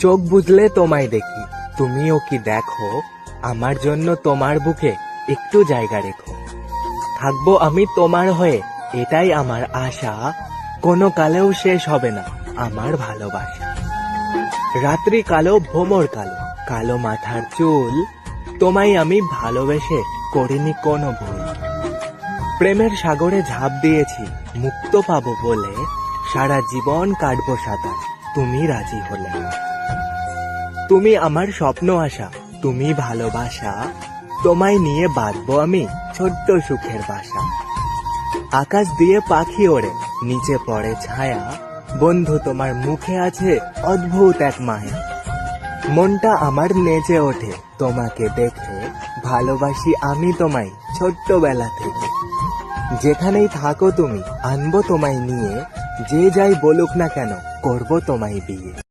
চোখ বুঝলে তোমায় দেখি, তুমিও কি দেখো? আমার জন্য তোমার বুকে একটু জায়গা রেখো। থাকবো আমি তোমার হয়ে, এটাই আমার আশা। কোনো কালেও শেষ হবে না আমার ভালোবাসা। রাত্রি কালো, ভ্রমর কালো, কালো মাথার চুল, তোমায় আমি ভালোবেসে করিনি কোনো ভুল। প্রেমের সাগরে ঝাঁপ দিয়েছি মুক্ত পাবো বলে, সারা জীবন কাটবো সাঁতার তুমি রাজি হলে। তুমি আমার স্বপ্ন আশা, তুমি ভালোবাসা, তোমায় নিয়ে বাঁধবো আমি ছোট্ট সুখের বাসা। আকাশ দিয়ে পাখি ওড়ে, নিচে পড়ে ছায়া, বন্ধু তোমার মুখে আছে অদ্ভুত এক মায়া। মনটা আমার নেচে ওঠে তোমাকে দেখে, ভালোবাসি আমি তোমায় ছোট্টবেলা থেকে। যেখানেই থাকো তুমি আনবো তোমায় নিয়ে, যে যাই বলুক না কেন করবো তোমায় বিয়ে।